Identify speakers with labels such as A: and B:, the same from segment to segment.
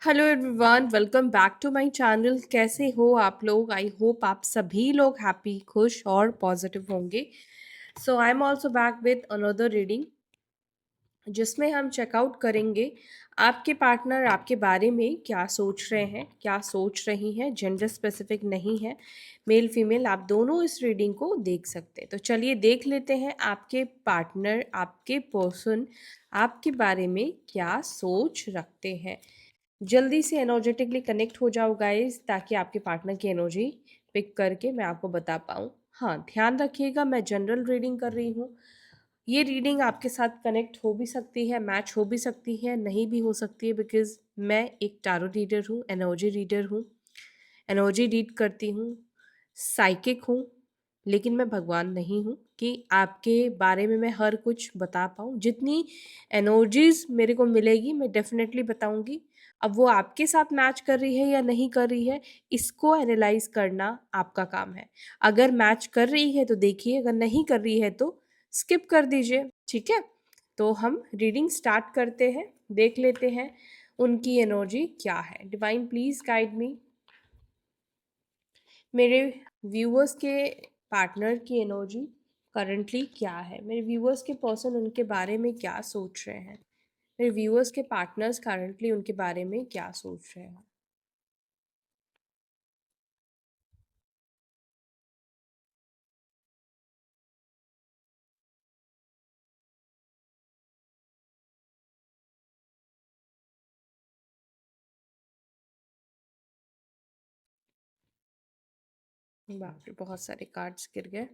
A: Hello everyone, welcome back to my channel. कैसे हो आप लोग? आई होप आप सभी लोग हैप्पी, खुश और पॉजिटिव होंगे। So I am also back with another reading, जिसमें हम चेकआउट करेंगे आपके पार्टनर आपके बारे में क्या सोच रहे हैं, क्या सोच रही हैं। जेंडर स्पेसिफिक नहीं है, मेल फीमेल आप दोनों इस रीडिंग को देख सकते हैं। तो चलिए देख लेते हैं आपके पार्टनर, आपके पर्सन आपके बारे में क्या सोच रखते हैं। जल्दी से एनर्जेटिकली कनेक्ट हो जाओ गाइस, ताकि आपके पार्टनर की एनर्जी पिक करके मैं आपको बता पाऊँ। हाँ, ध्यान रखिएगा, मैं जनरल रीडिंग कर रही हूँ। ये रीडिंग आपके साथ कनेक्ट हो भी सकती है, मैच हो भी सकती है, नहीं भी हो सकती है, बिकॉज मैं एक टारो रीडर हूँ, एनर्जी रीडर हूँ, एनर्जी रीड करती हूँ, साइकिक हूँ। लेकिन मैं भगवान नहीं हूँ कि आपके बारे में मैं हर कुछ बता पाऊँ। जितनी एनर्जीज मेरे को मिलेगी मैं डेफिनेटली बताऊंगी। अब वो आपके साथ मैच कर रही है या नहीं कर रही है, इसको एनालाइज करना आपका काम है। अगर मैच कर रही है तो देखिए, अगर नहीं कर रही है तो स्किप कर दीजिए। ठीक है, तो हम रीडिंग स्टार्ट करते हैं, देख लेते हैं उनकी एनर्जी क्या है। Divine please guide me. मेरे व्यूअर्स के पार्टनर की एनर्जी करंटली क्या है, मेरे व्यूअर्स के पर्सन उनके बारे में क्या सोच रहे हैं, मेरे व्यूअर्स के पार्टनर्स करंटली उनके बारे में क्या सोच रहे हैं। बाप रे, बहुत सारे कार्ड्स गिर गए।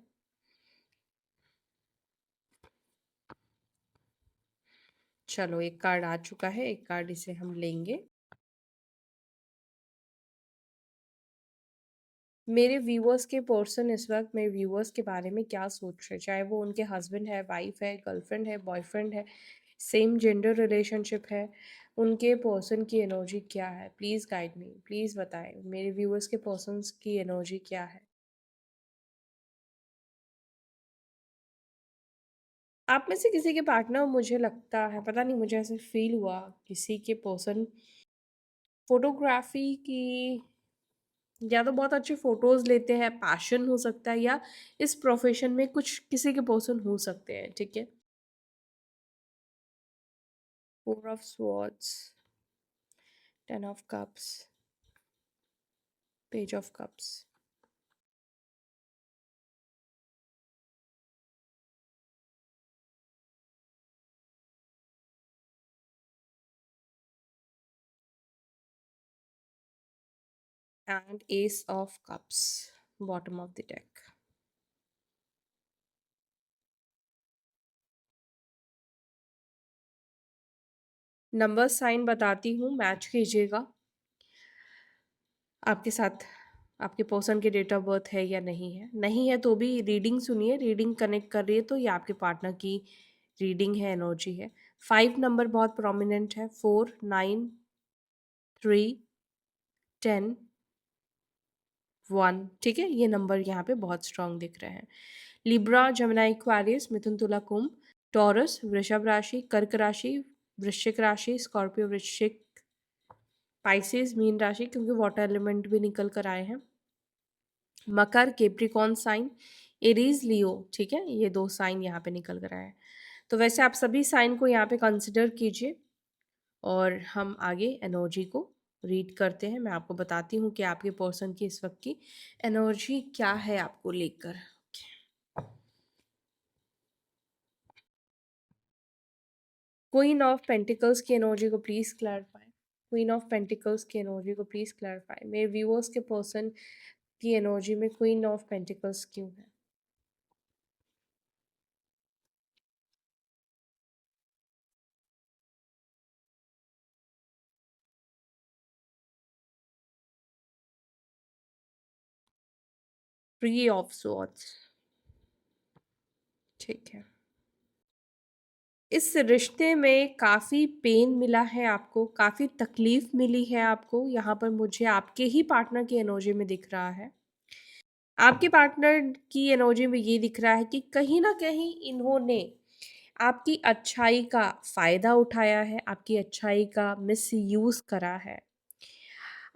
A: चलो, एक कार्ड आ चुका है, एक कार्ड इसे हम लेंगे। मेरे व्यूअर्स के पर्सन इस वक्त मेरे व्यूअर्स के बारे में क्या सोच रहे हैं, चाहे वो उनके हस्बैंड है, वाइफ है, गर्लफ्रेंड है, बॉयफ्रेंड है, सेम जेंडर रिलेशनशिप है, उनके पर्सन की एनर्जी क्या है। प्लीज़ गाइड मी, प्लीज़ बताएं मेरे व्यूअर्स के पर्सन्स की एनर्जी क्या है। आप में से किसी के पार्टनर, मुझे लगता है, पता नहीं, मुझे ऐसे फील हुआ किसी के पर्सन फोटोग्राफी की, या तो बहुत अच्छी फोटोज लेते हैं, पैशन हो सकता है, या इस प्रोफेशन में कुछ किसी के पर्सन हो सकते हैं। ठीक है, four of swords, ten of cups, page of cups, and ace of cups, bottom of the deck. Number sign बताती हूँ, मैच कीजिएगा आपके साथ। आपके पर्सन की डेट ऑफ बर्थ है या नहीं है, नहीं है तो भी रीडिंग सुनिए, रीडिंग कनेक्ट कर रही है तो ये आपके पार्टनर की रीडिंग है, एनर्जी है। 5 नंबर बहुत प्रोमिनेंट है, 4, 9, 3, 10, 1। ठीक है, ये नंबर यहाँ पे बहुत स्ट्रांग दिख रहे हैं। लिब्रा, जमिनी, एक्वेरियस, मिथुन, तुला, कुंभ, टॉरस, वृषभ राशि, कर्क राशि, वृश्चिक राशि, स्कॉर्पियो, वृश्चिक, पाइसेस, मीन राशि, क्योंकि वाटर एलिमेंट भी निकल कर आए हैं, मकर, केप्रिकॉन साइन, एरीज, लियो। ठीक है, ये 2 साइन यहाँ पे निकल कर आए हैं। तो वैसे आप सभी साइन को यहाँ पे कंसिडर कीजिए, और हम आगे एनर्जी को रीड करते हैं। मैं आपको बताती हूँ कि आपके पर्सन की इस वक्त की एनर्जी क्या है आपको लेकर। क्वीन ऑफ पेंटिकल्स की एनर्जी को please clarify. Queen of pentacles की एनर्जी को प्लीज क्लैरिफाई। मेरे व्यूअर्स के पर्सन की एनर्जी में क्वीन ऑफ पेंटिकल्स क्यों है? Three of swords. ठीक है, इस रिश्ते में काफ़ी पेन मिला है आपको, काफ़ी तकलीफ मिली है आपको, यहाँ पर मुझे आपके ही पार्टनर की एनर्जी में दिख रहा है। आपके पार्टनर की एनर्जी में ये दिख रहा है कि कहीं ना कहीं इन्होंने आपकी अच्छाई का फ़ायदा उठाया है, आपकी अच्छाई का मिसयूज़ करा है।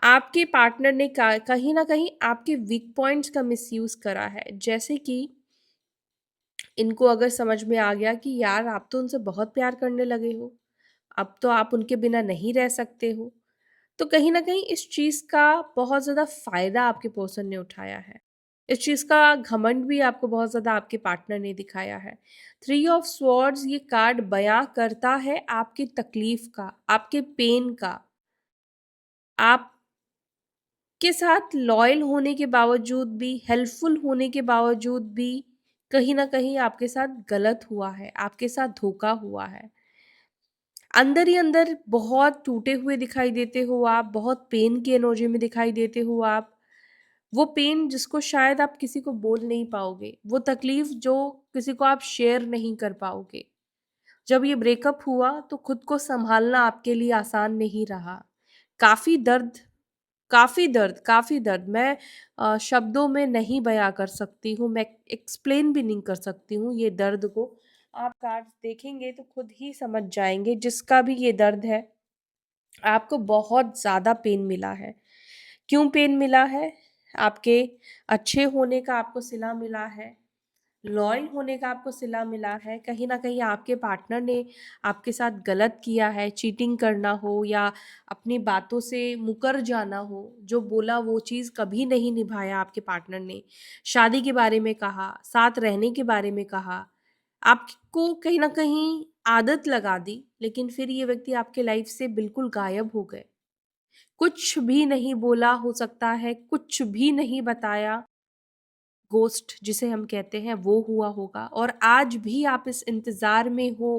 A: आपके पार्टनर ने कहीं न कहीं आपके वीक पॉइंट्स का मिसयूज़ करा है। जैसे कि इनको अगर समझ में आ गया कि यार आप तो उनसे बहुत प्यार करने लगे हो, अब तो आप उनके बिना नहीं रह सकते हो। तो कहीं न कहीं इस चीज़ का बहुत ज़्यादा फ़ायदा आपके पर्सन ने उठाया है। इस चीज़ का घमंड भी आपको बहुत ज़्यादा आपके पार्टनर ने दिखाया है। थ्री ऑफ स्वॉर्ड्स ये कार्ड बयाँ करता है आपकी तकलीफ़ का, आपके पेन का। आपके साथ लॉयल होने के बावजूद भी, हेल्पफुल होने के बावजूद भी कहीं न कहीं आपके साथ गलत हुआ है, आपके साथ धोखा हुआ है। अंदर ही अंदर बहुत टूटे हुए दिखाई देते हो आप, बहुत पेन की एनर्जी में दिखाई देते हो आप। वो पेन जिसको शायद आप किसी को बोल नहीं पाओगे, वो तकलीफ जो किसी को आप शेयर नहीं कर पाओगे। जब ये ब्रेकअप हुआ तो खुद को संभालना आपके लिए आसान नहीं रहा। काफ़ी दर्द, काफ़ी दर्द, काफ़ी दर्द मैं शब्दों में नहीं बयाँ कर सकती हूँ, मैं एक्सप्लेन भी नहीं कर सकती हूँ ये दर्द को। आप कार्ड्स देखेंगे तो खुद ही समझ जाएँगे जिसका भी ये दर्द है, आपको बहुत ज़्यादा पेन मिला है। क्यों पेन मिला है? आपके अच्छे होने का आपको सिला मिला है, लॉयल होने का आपको सिला मिला है। कहीं न कहीं आपके पार्टनर ने आपके साथ गलत किया है, चीटिंग करना हो या अपनी बातों से मुकर जाना हो, जो बोला वो चीज़ कभी नहीं निभाया आपके पार्टनर ने। शादी के बारे में कहा, साथ रहने के बारे में कहा, आपको कहीं न कहीं आदत लगा दी, लेकिन फिर ये व्यक्ति आपके लाइफ़ से बिल्कुल गायब हो गए। कुछ भी नहीं बोला हो सकता है, कुछ भी नहीं बताया, गोस्ट जिसे हम कहते हैं वो हुआ होगा और आज भी आप इस इंतज़ार में हो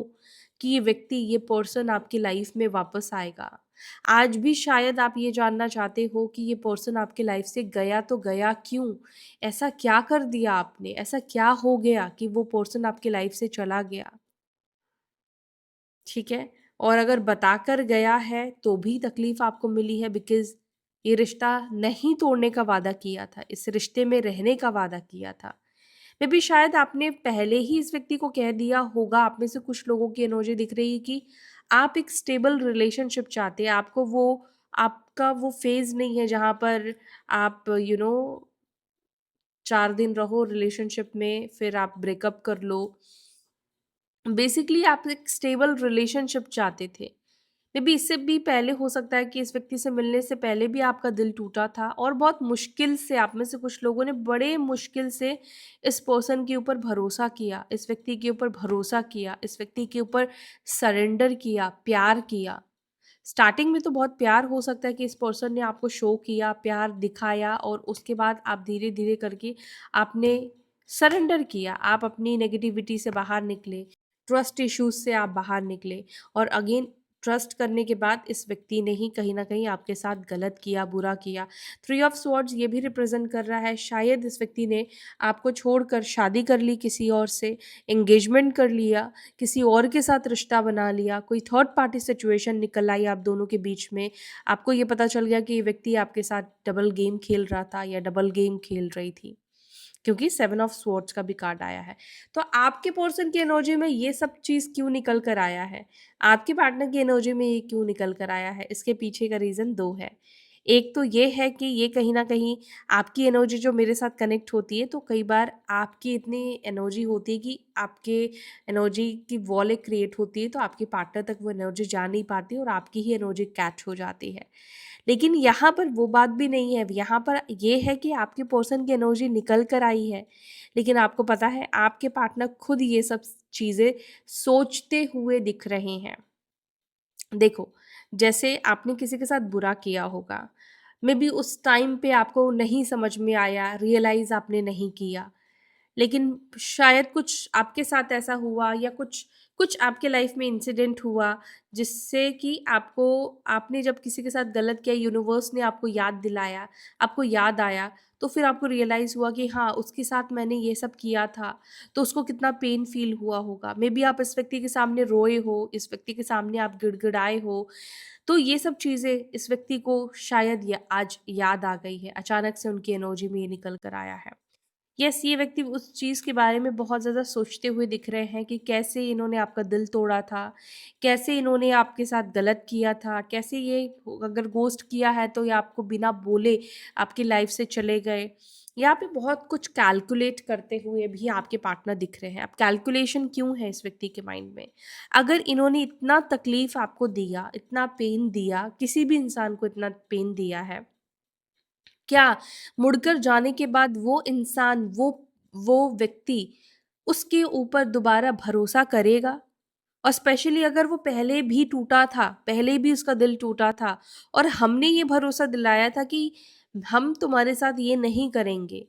A: कि ये व्यक्ति, ये पर्सन आपकी लाइफ में वापस आएगा। आज भी शायद आप ये जानना चाहते हो कि ये पर्सन आपकी लाइफ से गया तो गया क्यों? ऐसा क्या कर दिया आपने? ऐसा क्या हो गया कि वो पर्सन आपकी लाइफ से चला गया? ठीक है? और अगर बताकर गया है तो भी तकलीफ़ आपको मिली है बिकॉज़ ये रिश्ता नहीं तोड़ने का वादा किया था, इस रिश्ते में रहने का वादा किया था। मे बी शायद आपने पहले ही इस व्यक्ति को कह दिया होगा, आप में से कुछ लोगों की एनर्जी दिख रही है कि आप एक स्टेबल रिलेशनशिप चाहते हैं, आपको वो आपका वो फ़ेज़ नहीं है जहाँ पर आप 4 दिन रहो रिलेशनशिप में, फिर आप ब्रेकअप कर लो। बेसिकली आप एक स्टेबल रिलेशनशिप चाहते थे। मे बी इससे भी पहले हो सकता है कि इस व्यक्ति से मिलने से पहले भी आपका दिल टूटा था और बहुत मुश्किल से आप में से कुछ लोगों ने बड़े मुश्किल से इस पर्सन के ऊपर भरोसा किया, इस व्यक्ति के ऊपर भरोसा किया, इस व्यक्ति के ऊपर सरेंडर किया, प्यार किया। स्टार्टिंग में तो बहुत प्यार हो सकता है कि इस पर्सन ने आपको शो किया, प्यार दिखाया और उसके बाद आप धीरे-धीरे करके आपने सरेंडर किया। आप अपनी नेगेटिविटी से बाहर निकले, ट्रस्ट इश्यूज़ से आप बाहर निकले और अगेन ट्रस्ट करने के बाद इस व्यक्ति ने ही कहीं न कहीं आपके साथ गलत किया, बुरा किया। थ्री ऑफ स्वॉर्ड्स ये भी रिप्रेज़ेंट कर रहा है शायद इस व्यक्ति ने आपको छोड़कर शादी कर ली किसी और से, एंगेजमेंट कर लिया, किसी और के साथ रिश्ता बना लिया, कोई थर्ड पार्टी सिचुएशन निकल आई आप दोनों के बीच में। आपको ये पता चल गया कि ये व्यक्ति आपके साथ डबल गेम खेल रहा था या डबल गेम खेल रही थी, क्योंकि सेवन ऑफ स्वॉर्ड्स का भी कार्ड आया है। तो आपके पर्सन की एनर्जी में ये सब चीज़ क्यों निकल कर आया है? आपके पार्टनर की एनर्जी में ये क्यों निकल कर आया है? इसके पीछे का रीज़न 2 है। एक तो ये है कि ये कहीं न कहीं आपकी एनर्जी जो मेरे साथ कनेक्ट होती है, तो कई बार आपकी इतनी एनर्जी होती है कि आपके एनर्जी की वॉल एक क्रिएट होती है, तो आपके पार्टनर तक वो एनर्जी जा नहीं पाती और आपकी ही एनर्जी कैच हो जाती है। लेकिन यहाँ पर वो बात भी नहीं है, यहाँ पर ये है कि आपके पर्सन की एनर्जी निकल कर आई है, लेकिन आपको पता है आपके पार्टनर खुद ये सब चीज़ें सोचते हुए दिख रहे हैं। देखो, जैसे आपने किसी के साथ बुरा किया होगा, मेबी उस टाइम पे आपको नहीं समझ में आया, रियलाइज़ आपने नहीं किया। लेकिन शायद कुछ आपके साथ ऐसा हुआ या कुछ कुछ आपके लाइफ में इंसिडेंट हुआ जिससे कि आपको आपने जब किसी के साथ गलत किया यूनिवर्स ने आपको याद दिलाया, आपको याद आया, तो फिर आपको रियलाइज़ हुआ कि हाँ, उसके साथ मैंने ये सब किया था, तो उसको कितना पेन फ़ील हुआ होगा। मेबी आप इस व्यक्ति के सामने रोए हो, इस व्यक्ति के सामने आप गिड़गिड़ाए हो, तो ये सब चीज़ें इस व्यक्ति को शायद आज याद आ गई है, अचानक से उनकी एनर्जी में ये निकल कर आया है। यस, ये व्यक्ति उस चीज़ के बारे में बहुत ज़्यादा सोचते हुए दिख रहे हैं कि कैसे इन्होंने आपका दिल तोड़ा था, कैसे इन्होंने आपके साथ गलत किया था, कैसे ये अगर घोस्ट किया है तो ये आपको बिना बोले आपकी लाइफ से चले गए। यहाँ पे बहुत कुछ कैलकुलेट करते हुए भी आपके पार्टनर दिख रहे हैं। अब कैलकुलेशन क्यों है इस व्यक्ति के माइंड में? अगर इन्होंने इतना तकलीफ आपको दिया, इतना पेन दिया, किसी भी इंसान को इतना पेन दिया है, क्या मुड़कर जाने के बाद वो इंसान, वो व्यक्ति उसके ऊपर दोबारा भरोसा करेगा? और स्पेशली अगर वो पहले भी टूटा था, पहले भी उसका दिल टूटा था और हमने ये भरोसा दिलाया था कि हम तुम्हारे साथ ये नहीं करेंगे,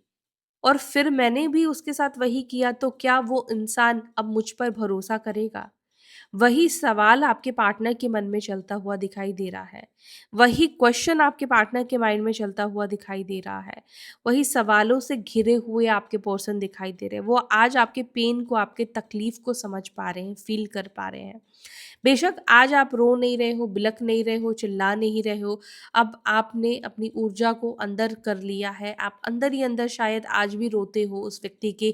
A: और फिर मैंने भी उसके साथ वही किया, तो क्या वो इंसान अब मुझ पर भरोसा करेगा? वही सवाल आपके पार्टनर के मन में चलता हुआ दिखाई दे रहा है। वही क्वेश्चन आपके पार्टनर के माइंड में चलता हुआ दिखाई दे रहा है। वही सवालों से घिरे हुए आपके पर्सन दिखाई दे रहे हैं। वो आज आपके पेन को, आपके तकलीफ को समझ पा रहे हैं, फ़ील कर पा रहे हैं। बेशक आज आप रो नहीं रहे हो, बिलख नहीं रहे हो, चिल्ला नहीं रहे हो। अब आपने अपनी ऊर्जा को अंदर कर लिया है। आप अंदर ही अंदर शायद आज भी रोते हो उस व्यक्ति के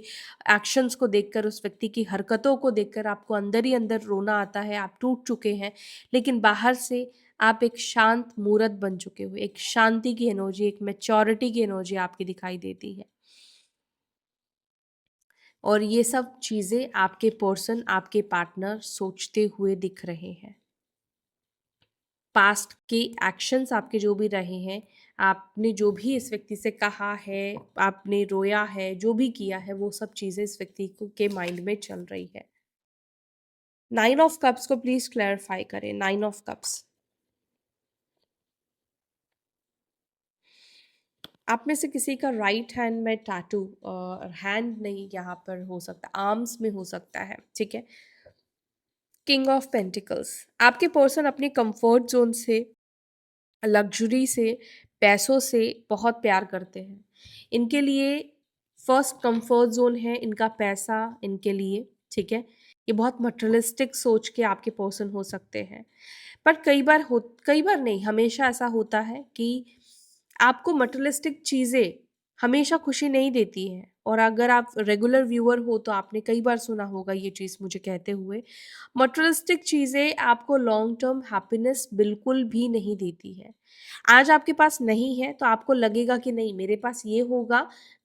A: एक्शंस को देखकर, उस व्यक्ति की हरकतों को देखकर आपको अंदर ही अंदर रोना आता है, आप टूट चुके हैं। लेकिन बाहर से आप एक शांत मूरत बन चुके हो, एक शांति की एनर्जी, एक मैच्योरिटी की एनर्जी आपकी दिखाई देती है। और ये सब चीज़ें आपके पर्सन, आपके पार्टनर सोचते हुए दिख रहे हैं। पास्ट के एक्शंस आपके जो भी रहे हैं, आपने जो भी इस व्यक्ति से कहा है, आपने रोया है, जो भी किया है, वो सब चीज़ें इस व्यक्ति को के माइंड में चल रही है। 9 ऑफ कप्स को प्लीज़ क्लैरिफाई करें, 9 ऑफ कप्स। आप में से किसी का राइट हैंड में टैटू, हैंड नहीं यहाँ पर हो सकता, आर्म्स में हो सकता है, ठीक है? King of pentacles. आपके पर्सन अपने कंफर्ट ज़ोन से, लग्ज़री से, पैसों से बहुत प्यार करते हैं। इनके लिए फर्स्ट कंफर्ट ज़ोन है इनका पैसा, इनके लिए, ठीक है? ये बहुत मटेरियलिस्टिक सोच के आपके पर्सन हो सकते हैं। पर कई बार नहीं, हमेशा ऐसा होता है कि आपको मटेरियलिस्टिक चीज़ें हमेशा खुशी नहीं देती हैं, और अगर आप रेगुलर व्यूअर हो तो आपने कई बार सुना होगा ये चीज़ मुझे कहते हुए। मटेरियलिस्टिक चीज़ें आपको लॉन्ग टर्म हैप्पीनेस बिल्कुल भी नहीं देती है। आज आपके पास नहीं है तो आपको लगेगा कि नहीं, मेरे पास ये होगा,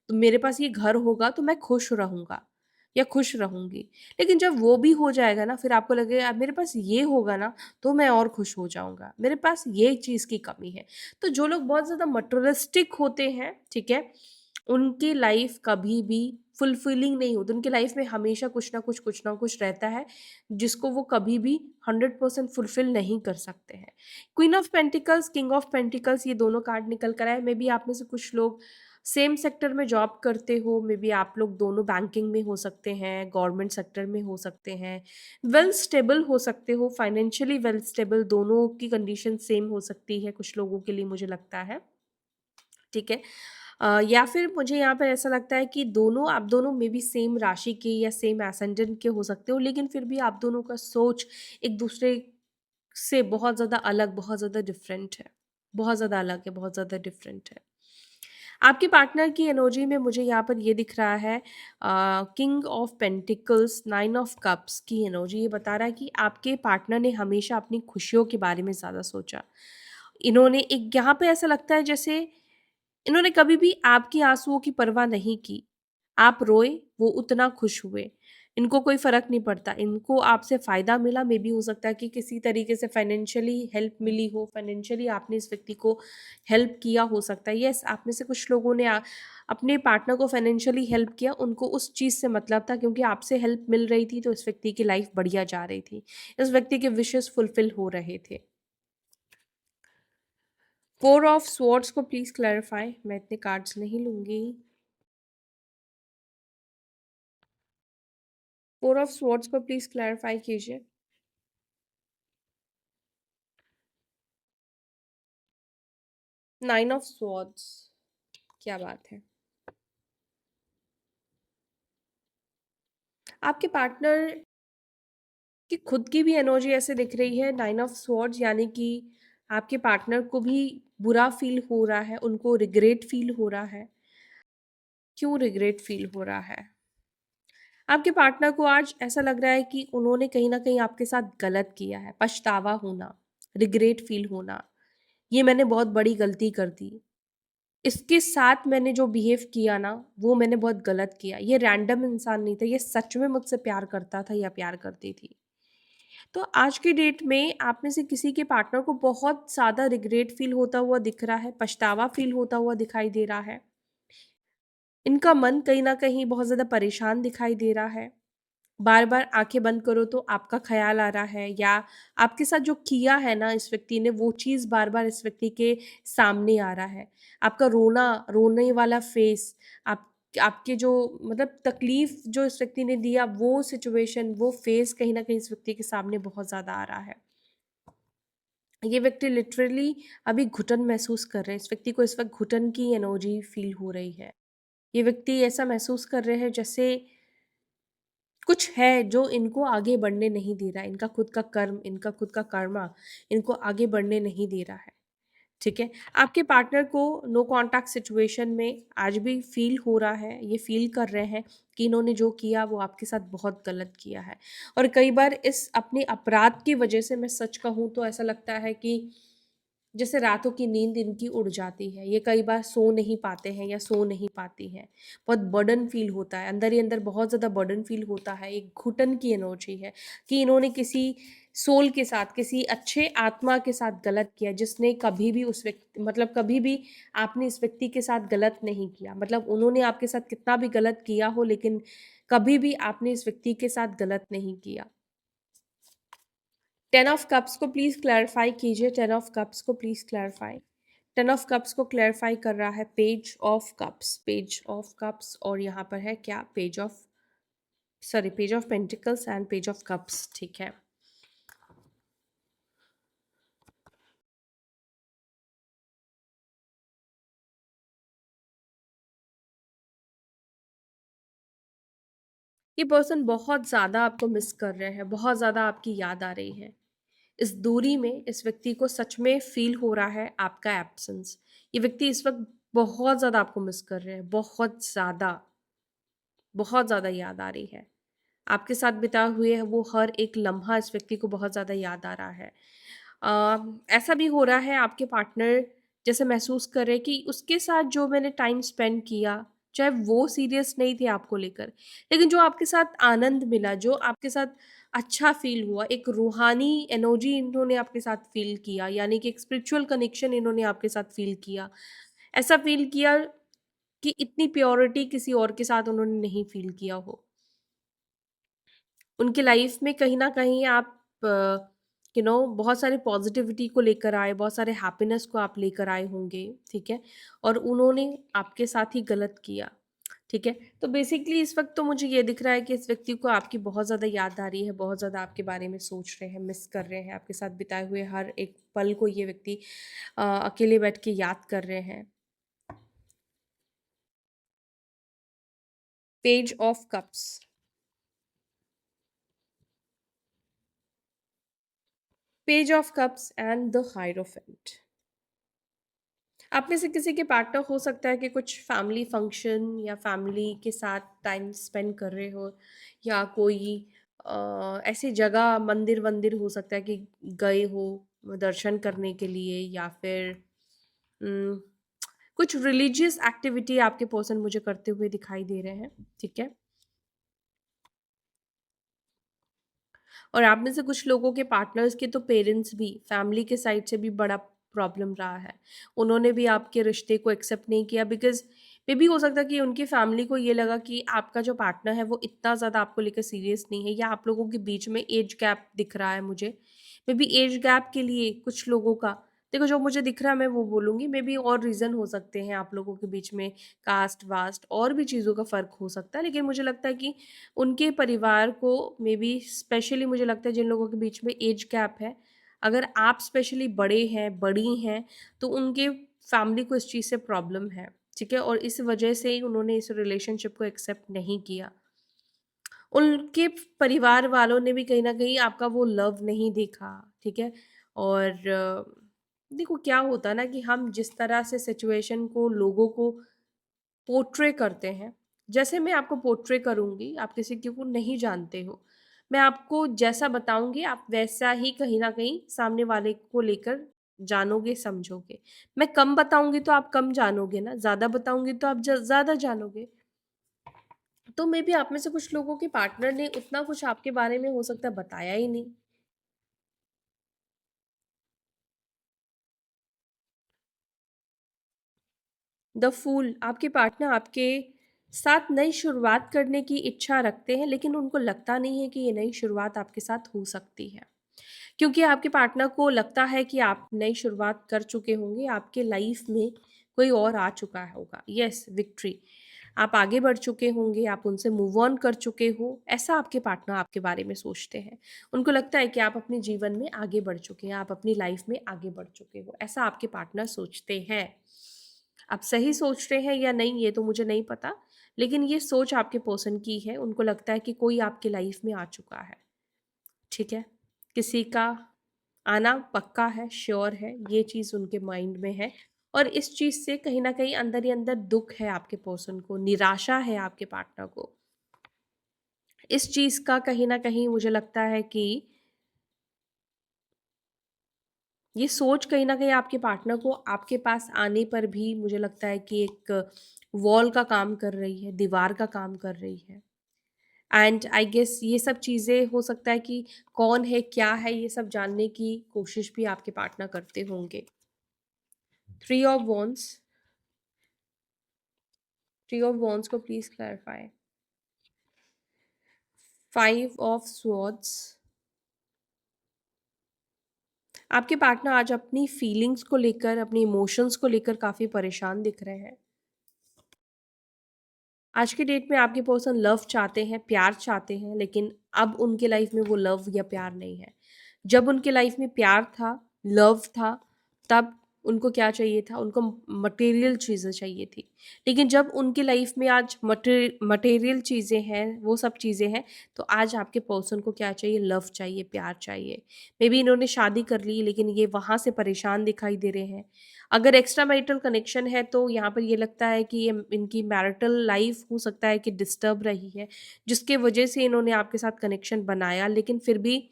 A: तो मेरे पास ये घर होगा तो मैं खुश रहूँगा या खुश रहूँगी। लेकिन जब वो भी हो जाएगा ना, फिर आपको लगेगा अब मेरे पास ये होगा ना तो मैं और खुश हो जाऊँगा। मेरे पास ये चीज़ की कमी है। तो जो लोग बहुत ज़्यादा मटेरियलिस्टिक होते हैं, ठीक है? उनकी लाइफ़ कभी भी फुलफिलिंग नहीं होती। उनकी लाइफ़ में हमेशा कुछ ना कुछ रहता है, जिसको वो कभी भी 100% फुलफिल नहीं कर सकते हैं। Queen of pentacles, king of pentacles, ये दोनों कार्ड निकल कर आए। मेबी आप में से कुछ लोग सेम सेक्टर में जॉब करते हो, मेबी आप लोग दोनों बैंकिंग में हो सकते हैं, गवर्नमेंट सेक्टर में हो सकते हैं, वेल स्टेबल हो सकते हो, फाइनेंशियली वेल स्टेबल, दोनों की कंडीशन सेम हो सकती है कुछ लोगों के लिए, मुझे लगता है, ठीक है? या फिर मुझे यहाँ पर ऐसा लगता है कि आप दोनों मे बी सेम राशि के या सेम एसेंडेंट के हो सकते हो, लेकिन फिर भी आप दोनों का सोच एक दूसरे से बहुत ज़्यादा अलग, बहुत ज़्यादा डिफरेंट है। बहुत ज़्यादा अलग है, बहुत ज़्यादा डिफरेंट है। आपके पार्टनर की एनर्जी में मुझे यहाँ पर ये दिख रहा है, king of pentacles, 9 of cups की एनर्जी ये बता रहा है कि आपके पार्टनर ने हमेशा अपनी खुशियों के बारे में ज़्यादा सोचा। इन्होंने एक यहाँ पे ऐसा लगता है जैसे इन्होंने कभी भी आपकी आँसुओं की परवाह नहीं की। आप रोए, वो उतना खुश हुए। इनको कोई फ़र्क नहीं पड़ता। इनको आपसे फ़ायदा मिला, मेबी हो सकता है कि किसी तरीके से फाइनेंशियली हेल्प मिली हो, फाइनेंशियली आपने इस व्यक्ति को हेल्प किया हो सकता है। येस, आप में से कुछ लोगों ने अपने पार्टनर को फाइनेंशियली हेल्प किया, उनको उस चीज़ से मतलब था क्योंकि आपसे हेल्प मिल रही थी, तो इस व्यक्ति की लाइफ़ बढ़िया जा रही थी। इस व्यक्ति के विशेज़ फुलफ़िल हो रहे थे। 4 ऑफ स्वॉर्ड्स को प्लीज़ क्लैरिफाई। मैं इतने कार्ड्स नहीं लूँगी। 4 ऑफ स्वॉर्ड्स को प्लीज़ क्लैरिफाई कीजिए। 9 ऑफ स्वॉर्ड्स, क्या बात है। आपके पार्टनर की खुद की भी एनर्जी ऐसे दिख रही है, 9 ऑफ स्वॉर्ड्स, यानी कि आपके पार्टनर को भी बुरा फ़ील हो रहा है, उनको रिग्रेट फ़ील हो रहा है। क्यों रिग्रेट फील हो रहा है? आपके पार्टनर को आज ऐसा लग रहा है कि उन्होंने कहीं न कहीं आपके साथ गलत किया है, पछतावा होना, रिग्रेट फील होना, ये मैंने बहुत बड़ी गलती कर दी। इसके साथ मैंने जो बिहेव किया ना, वो मैंने बहुत गलत किया। ये रैंडम इंसान नहीं था, ये सच में मुझसे प्यार करता था या प्यार करती थी। तो आज की डेट में आप में से किसी के पार्टनर को बहुत ज़्यादा रिग्रेट फील होता हुआ दिख रहा है, पछतावा फील होता हुआ दिखाई दे रहा है। इनका मन कहीं न कहीं बहुत ज़्यादा परेशान दिखाई दे रहा है। बार-बार आँखें बंद करो तो आपका ख़्याल आ रहा है, या आपके साथ जो किया है ना इस व्यक्ति ने, वो चीज़ बार-बार इस व्यक्ति के सामने आ रहा है। आपका रोना, रोने वाला फ़ेस, आपके जो मतलब तकलीफ़ जो इस व्यक्ति ने दिया, वो सिचुएशन, वो फ़ेस कहीं न कहीं इस व्यक्ति के सामने बहुत ज़्यादा आ रहा है। ये व्यक्ति लिटरली अभी घुटन महसूस कर रहे हैं। इस व्यक्ति को इस वक़्त घुटन की एनर्जी फ़ील हो रही है। ये व्यक्ति ऐसा महसूस कर रहे हैं जैसे कुछ है जो इनको आगे बढ़ने नहीं दे रहा है। इनका खुद का कर्म, इनका खुद का कर्मा इनको आगे बढ़ने नहीं दे रहा है। ठीक है? आपके पार्टनर को नो कॉन्टैक्ट सिचुएशन में आज भी फ़ील हो रहा है, ये फ़ील कर रहे हैं कि इन्होंने जो किया वो आपके साथ बहुत गलत किया है। और कई बार इस अपने अपराध की वजह से, मैं सच कहूँ तो ऐसा लगता है कि जैसे रातों की नींद इनकी उड़ जाती है। ये कई बार सो नहीं पाते हैं या सो नहीं पाती हैं। बहुत बर्डन फ़ील होता है, अंदर ही अंदर बहुत ज़्यादा बर्डन फ़ील होता है। एक घुटन की एनर्जी है कि इन्होंने किसी सोल के साथ, किसी अच्छे आत्मा के साथ गलत किया, जिसने कभी भी उस व्यक्ति मतलब कभी भी आपने इस व्यक्ति के साथ गलत नहीं किया। मतलब उन्होंने आपके साथ कितना भी गलत किया हो, लेकिन कभी भी आपने इस व्यक्ति के साथ गलत नहीं किया। 10 ऑफ कप्स को प्लीज़ क्लैरिफ़ाई कीजिए, 10 ऑफ कप्स को प्लीज़ क्लैरिफ़ाई। 10 ऑफ कप्स को क्लैरिफ़ाई कर रहा है page of cups, page of cups, और यहाँ पर है क्या, page of pentacles and page of cups, ठीक है। ये पर्सन बहुत ज़्यादा आपको मिस कर रहे हैं, बहुत ज़्यादा आपकी याद आ रही है। इस दूरी में इस व्यक्ति को सच में फ़ील हो रहा है आपका एब्सेंस। ये व्यक्ति इस वक़्त बहुत ज़्यादा आपको मिस कर रहे हैं, बहुत ज़्यादा याद आ रही है। आपके साथ बिताए हुए वो हर एक लम्हा इस व्यक्ति को बहुत ज़्यादा याद आ रहा है। ऐसा भी हो रहा है आपके पार्टनर जैसे महसूस कर रहे हैं कि उसके साथ जो मैंने टाइम स्पेंड किया, चाहे वो सीरियस नहीं थे आपको लेकर, लेकिन जो आपके साथ आनंद मिला, जो आपके साथ अच्छा फ़ील हुआ, एक रूहानी एनर्जी इन्होंने आपके साथ फ़ील किया, यानी कि एक स्पिरिचुअल कनेक्शन इन्होंने आपके साथ फ़ील किया। ऐसा फ़ील किया कि इतनी प्योरिटी किसी और के साथ उन्होंने नहीं फ़ील किया हो। उनकी लाइफ में कहीं न कहीं आप बहुत सारी पॉज़िटिविटी को लेकर आए, बहुत सारे हैप्पीनेस को आप लेकर आए होंगे, ठीक है? और उन्होंने आपके साथ ही गलत किया, ठीक है? तो बेसिकली इस वक़्त तो मुझे ये दिख रहा है कि इस व्यक्ति को आपकी बहुत ज़्यादा याद आ रही है, बहुत ज़्यादा आपके बारे में सोच रहे हैं, मिस कर रहे हैं, आपके साथ बिताए हुए हर एक पल को ये व्यक्ति अकेले बैठ के याद कर रहे हैं। Page of cups, page of cups and the hierophant. आप में से किसी के पार्टनर हो सकता है कि कुछ फैमिली फंक्शन या फैमिली के साथ टाइम स्पेंड कर रहे हो, या कोई ऐसी जगह मंदिर-वंदिर हो सकता है कि गए हो दर्शन करने के लिए, या फिर उम, कुछ रिलीजियस एक्टिविटी आपके पर्सन मुझे करते हुए दिखाई दे रहे हैं, ठीक है? और आप में से कुछ लोगों के पार्टनर्स के तो पेरेंट्स भी फैमिली के साइड से भी बड़ा प्रॉब्लम रहा है। उन्होंने भी आपके रिश्ते को एक्सेप्ट नहीं किया, बिकॉज़ मे बी हो सकता है कि उनकी फैमिली को ये लगा कि आपका जो पार्टनर है वो इतना ज़्यादा आपको लेकर सीरियस नहीं है, या आप लोगों के बीच में एज गैप दिख रहा है मुझे। मे बी एज गैप के लिए कुछ लोगों का, देखो जो मुझे दिख रहा है मैं वो बोलूँगी, मे बी और रीज़न हो सकते हैं आप लोगों के बीच में, कास्ट-वास्ट और भी चीज़ों का फ़र्क हो सकता है। लेकिन मुझे लगता है कि उनके परिवार को मे बी स्पेशली, मुझे लगता है जिन लोगों के बीच में एज गैप है, अगर आप स्पेशली बड़े हैं, बड़ी हैं, तो उनके फैमिली को इस चीज़ से प्रॉब्लम है, ठीक है? और इस वजह से ही उन्होंने इस रिलेशनशिप को एक्सेप्ट नहीं किया। उनके परिवार वालों ने भी कहीं न कहीं आपका वो लव नहीं देखा, ठीक है? और देखो क्या होता है ना कि हम जिस तरह से सिचुएशन को, लोगों को पोर्ट्रे करते हैं। जैसे मैं आपको पोर्ट्रे करूँगी, आप किसी को नहीं जानते हो, मैं आपको जैसा बताऊँगी आप वैसा ही कहीं न कहीं सामने वाले को लेकर जानोगे, समझोगे। मैं कम बताऊँगी तो आप कम जानोगे ना, ज़्यादा बताऊँगी तो आप ज ज़्यादा जानोगे। तो मे बी आप में से कुछ लोगों के पार्टनर ने उतना कुछ आपके बारे में हो सकता है बताया ही नहीं। द फूल, आपके पार्टनर आपके साथ नई शुरुआत करने की इच्छा रखते हैं, लेकिन उनको लगता नहीं है कि ये नई शुरुआत आपके साथ हो सकती है। क्योंकि आपके पार्टनर को लगता है कि आप नई शुरुआत कर चुके होंगे, आपके लाइफ में कोई और आ चुका होगा। Yes, victory. आप आगे बढ़ चुके होंगे, आप उनसे मूव ऑन कर चुके हो, ऐसा आपके पार्टनर आपके बारे में सोचते हैं। उनको लगता है कि आप अपने जीवन में आगे बढ़ चुके हैं, आप अपनी लाइफ में आगे बढ़ चुके हो, ऐसा आपके पार्टनर सोचते हैं। आप सही सोच रहे हैं या नहीं ये तो मुझे नहीं पता, लेकिन ये सोच आपके पर्सन की है। उनको लगता है कि कोई आपकी लाइफ में आ चुका है, ठीक है? किसी का आना पक्का है, श्योर है, ये चीज़ उनके माइंड में है। और इस चीज़ से कहीं न कहीं अंदर ही अंदर दुःख है आपके पर्सन को, निराशा है आपके पार्टनर को। इस चीज़ का कहीं न कहीं मुझे लगता है कि ये सोच कहीं न कहीं आपके पार्टनर को आपके पास आने पर भी मुझे लगता है कि एक वॉल का काम कर रही है, दीवार का काम कर रही है। एंड आई गेस ये सब चीज़ें हो सकता है कि कौन है, क्या है, ये सब जानने की कोशिश भी आपके पार्टनर करते होंगे। Three of wands, three of wands को please clarify. Five of swords, आपके पार्टनर आज अपनी फीलिंग्स को लेकर, अपनी इमोशंस को लेकर काफ़ी परेशान दिख रहे हैं। आज की डेट में आपके पर्सन लव चाहते हैं, प्यार चाहते हैं, लेकिन अब उनके लाइफ में वो लव या प्यार नहीं है। जब उनके लाइफ में प्यार था, लव था, तब उनको क्या चाहिए था? उनको मटेरियल चीज़ें चाहिए थी। लेकिन जब उनकी लाइफ में आज मटेरियल चीज़ें हैं, वो सब चीज़ें हैं, तो आज आपके पर्सन को क्या चाहिए? लव चाहिए, प्यार चाहिए। मे बी इन्होंने शादी कर ली, लेकिन ये वहाँ से परेशान दिखाई दे रहे हैं। अगर एक्स्ट्रा मैरिटल कनेक्शन है तो यहाँ पर ये लगता है कि ये इनकी मैरिटल लाइफ हो सकता है कि डिस्टर्ब रही है, जिसके वजह से इन्होंने आपके साथ कनेक्शन बनाया, लेकिन फिर भी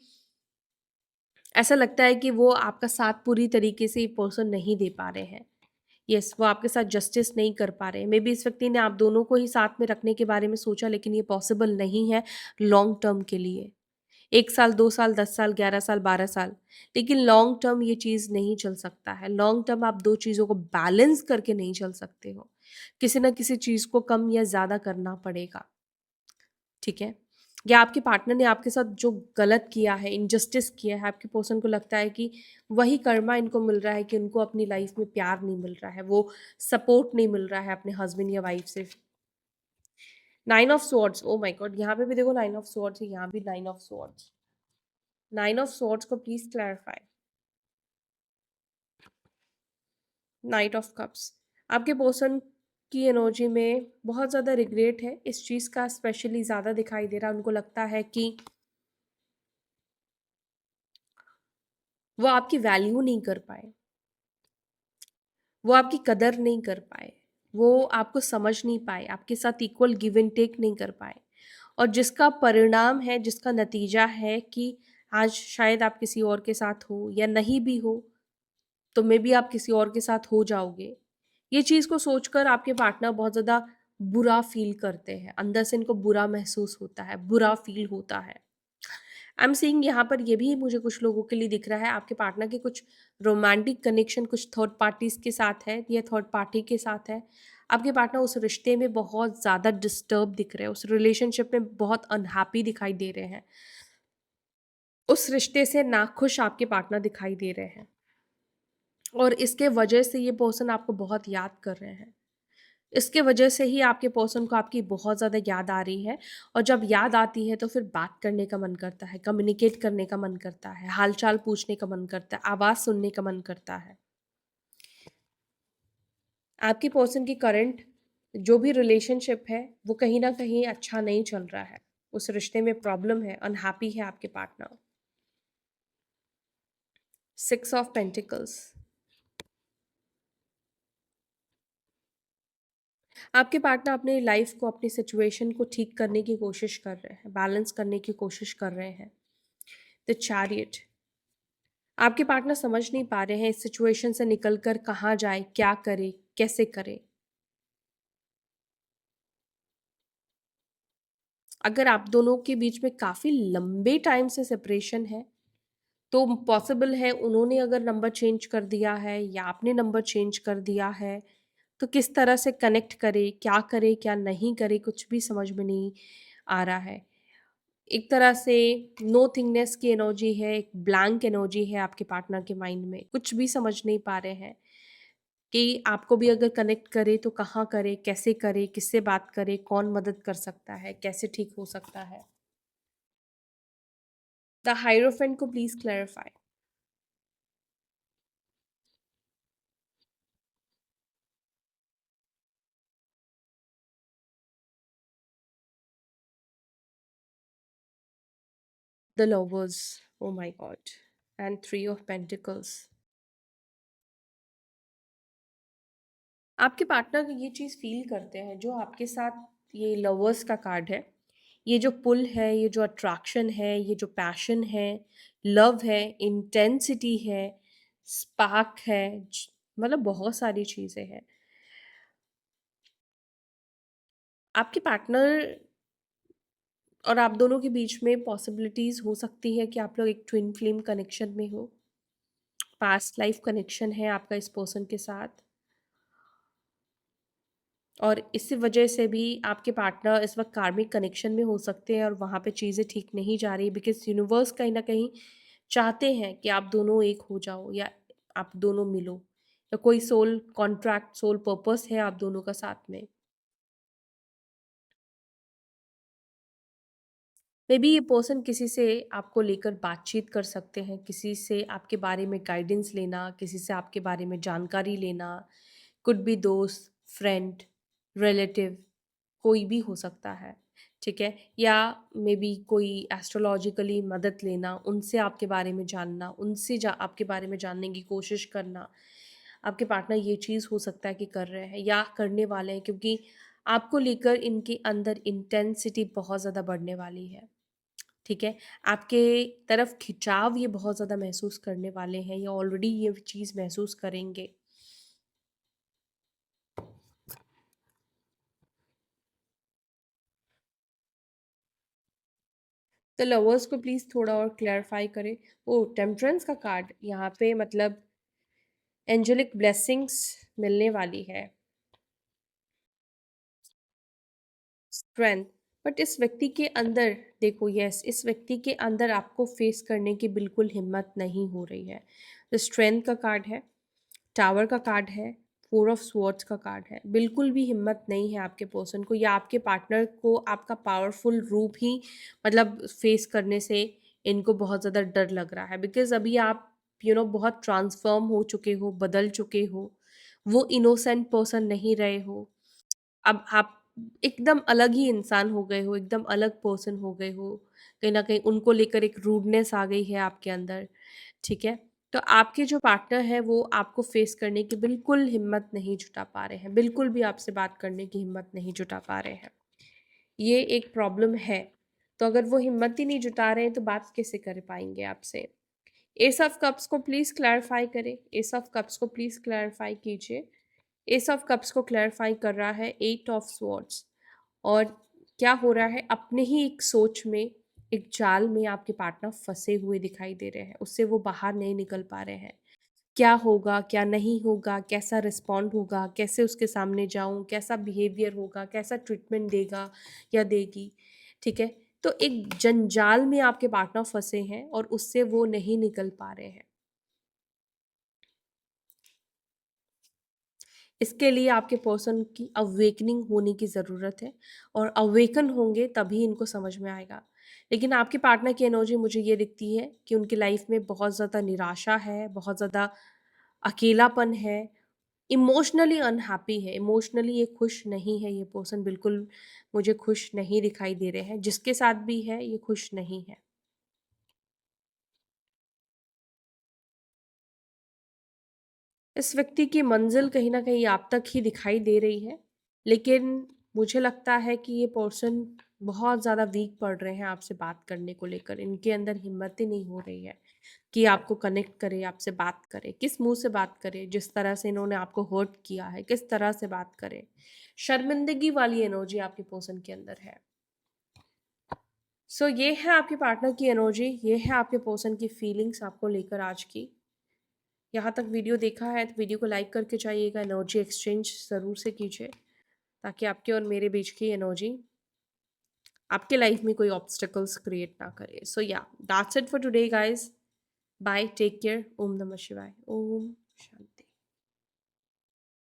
A: ऐसा लगता है कि वो आपका साथ पूरी तरीके से ये पर्सन नहीं दे पा रहे हैं। यस, वो आपके साथ जस्टिस नहीं कर पा रहे हैं। मे बी इस व्यक्ति ने आप दोनों को ही साथ में रखने के बारे में सोचा, लेकिन ये पॉसिबल नहीं है लॉन्ग टर्म के लिए। 1 साल, 2 साल, 10 साल, 11 साल, 12 साल, लेकिन लॉन्ग टर्म ये चीज़ नहीं चल सकता है। लॉन्ग टर्म आप 2 चीज़ों को बैलेंस करके नहीं चल सकते हो। किसी न किसी चीज़ को कम या ज़्यादा करना पड़ेगा, ठीक है? या आपके पार्टनर ने आपके साथ जो गलत किया है, इनजस्टिस किया है, आपके पर्सन को लगता है कि वही कर्मा इनको मिल रहा है कि उनको अपनी लाइफ में प्यार नहीं मिल रहा है, वो सपोर्ट नहीं मिल रहा है अपने हस्बैंड या वाइफ से। 9 of swords, oh my God! यहाँ पे भी देखो 9 ऑफ स्वॉर्ड्स है, यहाँ भी 9 ऑफ स्वॉर्ड्स। 9 ऑफ स्वॉर्ड्स को please clarify. Night of cups, आपके पर्सन की एनर्जी में बहुत ज़्यादा रिग्रेट है इस चीज़ का, स्पेशली ज़्यादा दिखाई दे रहा है। उनको लगता है कि वो आपकी वैल्यू नहीं कर पाए, वो आपकी कदर नहीं कर पाए, वो आपको समझ नहीं पाए, आपके साथ इक्वल गिव एंड टेक नहीं कर पाए, और जिसका परिणाम है, जिसका नतीजा है कि आज शायद आप किसी और के साथ हो या नहीं भी हो, तो मे बी आप किसी और के साथ हो जाओगे। ये चीज़ को सोचकर आपके पार्टनर बहुत ज़्यादा बुरा फ़ील करते हैं। अंदर से इनको बुरा महसूस होता है, बुरा फ़ील होता है। आई एम सीइंग यहाँ पर ये भी मुझे कुछ लोगों के लिए दिख रहा है, आपके पार्टनर के कुछ रोमांटिक कनेक्शन कुछ थर्ड पार्टीज़ के साथ है या थर्ड पार्टी के साथ है। आपके पार्टनर उस रिश्ते में बहुत ज़्यादा डिस्टर्ब दिख रहे हैं, उस रिलेशनशिप में बहुत अनहैप्पी दिखाई दे रहे हैं। उस रिश्ते से नाखुश आपके पार्टनर दिखाई दे रहे हैं। और इसके वजह से ये पर्सन आपको बहुत याद कर रहे हैं। इसके वजह से ही आपके पर्सन को आपकी बहुत ज़्यादा याद आ रही है, और जब याद आती है तो फिर बात करने का मन करता है, कम्युनिकेट करने का मन करता है, हाल-चाल पूछने का मन करता है, आवाज़ सुनने का मन करता है। आपके पर्सन की करंट जो भी रिलेशनशिप है, वो कहीं न कहीं अच्छा नहीं चल रहा है। उस रिश्ते में प्रॉब्लम है, अनहैप्पी है आपके पार्टनर। 6 ऑफ पेंटिकल्स, आपके पार्टनर अपनी लाइफ को, अपनी सिचुएशन को ठीक करने की कोशिश कर रहे हैं, बैलेंस करने की कोशिश कर रहे हैं। द चैरियट, आपके पार्टनर समझ नहीं पा रहे हैं इस सिचुएशन से निकलकर कहाँ जाए, क्या करे, कैसे करे। अगर आप दोनों के बीच में काफी लंबे टाइम से सेपरेशन है, तो पॉसिबल है उन्होंने अगर नंबर चेंज कर दिया है या आपने नंबर चेंज कर दिया है, तो किस तरह से कनेक्ट करे, क्या नहीं करे, कुछ भी समझ में नहीं आ रहा है। एक तरह से नो थिंगनेस की एनर्जी है, एक ब्लैंक एनर्जी है आपके पार्टनर के माइंड में, कुछ भी समझ नहीं पा रहे हैं कि आपको भी अगर कनेक्ट करे तो कहाँ करे, किससे बात करे, कौन मदद कर सकता है, कैसे ठीक हो सकता है। द हाइरोफेंट को please clarify. The lovers, oh my God, and three of pentacles. आपके पार्टनर ये चीज़ फील करते हैं जो आपके साथ, ये लवर्स का कार्ड है, ये जो पुल है, ये जो अट्रैक्शन है, ये जो पैशन है, लव है, इंटेंसिटी है, स्पार्क है, मतलब बहुत सारी चीज़ें हैं। आपके पार्टनर और आप दोनों के बीच में पॉसिबिलिटीज़ हो सकती है कि आप लोग एक ट्विन फ्लेम कनेक्शन में हो, पास्ट लाइफ कनेक्शन है आपका इस पर्सन के साथ, और इसी वजह से भी आपके पार्टनर इस वक्त कार्मिक कनेक्शन में हो सकते हैं और वहाँ पे चीज़ें ठीक नहीं जा रही, बिकॉज यूनिवर्स कहीं ना कहीं चाहते हैं कि आप दोनों एक हो जाओ या आप दोनों मिलो, या कोई सोल कॉन्ट्रैक्ट, सोल पर्पस है आप दोनों का साथ में। मे बी ये पर्सन किसी से आपको लेकर बातचीत कर सकते हैं, किसी से आपके बारे में गाइडेंस लेना, किसी से आपके बारे में जानकारी लेना, कुड बी दोस्त, फ्रेंड, रिलेटिव, कोई भी हो सकता है, ठीक है। या मे बी कोई एस्ट्रोलॉजिकली मदद लेना, उनसे आपके बारे में जानना, आपके बारे में जानने की कोशिश करना। आपके पार्टनर ये चीज़ हो सकता है कि कर रहे हैं या करने वाले हैं, क्योंकि आपको लेकर इनके अंदर इंटेंसिटी बहुत ज़्यादा बढ़ने वाली है, ठीक है। आपके तरफ खिंचाव ये बहुत ज़्यादा महसूस करने वाले हैं, या ऑलरेडी ये चीज़ महसूस करेंगे। तो लवर्स को प्लीज़ थोड़ा और क्लैरिफाई करें। ओ, टेम्परेंस का कार्ड यहाँ पे, मतलब एंजेलिक ब्लेसिंग्स मिलने वाली है, स्ट्रेंथ। बट इस व्यक्ति के अंदर, देखो, यस, इस व्यक्ति के अंदर आपको फेस करने की बिल्कुल हिम्मत नहीं हो रही है। तो स्ट्रेंथ का कार्ड है, टावर का कार्ड है, फोर ऑफ स्वॉर्ड्स का कार्ड है। बिल्कुल भी हिम्मत नहीं है आपके पर्सन को, या आपके पार्टनर को आपका पावरफुल रूप ही, मतलब फेस करने से इनको बहुत ज़्यादा डर लग रहा है, बिकॉज अभी आप बहुत ट्रांसफॉर्म हो चुके हो, बदल चुके हो, वो इनोसेंट पर्सन नहीं रहे हो। अब आप एकदम अलग ही इंसान हो गए हो, एकदम अलग पर्सन हो गए हो। कहीं न कहीं उनको लेकर एक रूडनेस आ गई है आपके अंदर, ठीक है? तो आपके जो पार्टनर हैं वो आपको फेस करने की बिल्कुल हिम्मत नहीं जुटा पा रहे हैं, बिल्कुल भी आपसे बात करने की हिम्मत नहीं जुटा पा रहे हैं। ये एक प्रॉब्लम है। तो अगर वो हिम्मत ही नहीं जुटा रहे हैं तो बात कैसे कर पाएँगे आपसे? एस ऑफ कप्स को प्लीज़ क्लैरिफ़ाई करें, एस ऑफ कप्स को प्लीज़ क्लैरिफ़ाई कीजिए। एस ऑफ कप्स को क्लैरिफ़ाई कर रहा है एट ऑफ स्वॉर्ड्स। और क्या हो रहा है, अपने ही एक सोच में, एक जाल में आपके पार्टनर फँसे हुए दिखाई दे रहे हैं, उससे वो बाहर नहीं निकल पा रहे हैं। क्या होगा, क्या नहीं होगा, कैसा रिस्पॉन्ड होगा, कैसे उसके सामने जाऊँ, कैसा बिहेवियर होगा, कैसा ट्रीटमेंट देगा या देगी, ठीक है? तो एक जंजाल में आपके पार्टनर फँसे हैं और उससे वो नहीं निकल पा रहे हैं। इसके लिए आपके पर्सन की अवेकनिंग होने की ज़रूरत है, और अवेकन होंगे तभी इनको समझ में आएगा। लेकिन आपके पार्टनर की एनर्जी मुझे ये दिखती है कि उनकी लाइफ में बहुत ज़्यादा निराशा है, बहुत ज़्यादा अकेलापन है, इमोशनली अनहैप्पी है, इमोशनली ये खुश नहीं है, ये पर्सन बिल्कुल मुझे खुश नहीं दिखाई दे रहे हैं, जिसके साथ भी है ये खुश नहीं है। इस व्यक्ति की मंजिल कहीं न कहीं आप तक ही दिखाई दे रही है। लेकिन मुझे लगता है कि ये पर्सन बहुत ज़्यादा वीक पड़ रहे हैं आपसे बात करने को लेकर। इनके अंदर हिम्मत ही नहीं हो रही है कि आपको कनेक्ट करे, आपसे बात करे। किस मुँह से बात करे? जिस तरह से इन्होंने आपको हर्ट किया है, किस तरह से बात करें? शर्मिंदगी वाली एनर्जी आपके पर्सन के अंदर है। सो ये है आपके पार्टनर की एनर्जी, ये है आपके पर्सन की फीलिंग्स आपको लेकर आज की। यहाँ तक वीडियो देखा है तो वीडियो को लाइक करके जाइएगा, एनर्जी एक्सचेंज ज़रूर से कीजिए ताकि आपके और मेरे बीच की एनर्जी आपके लाइफ में कोई ऑब्स्टेकल्स क्रिएट ना करे। So yeah that's it for today guys. Bye, take care. ओम नमः शिवाय। ओम शांति।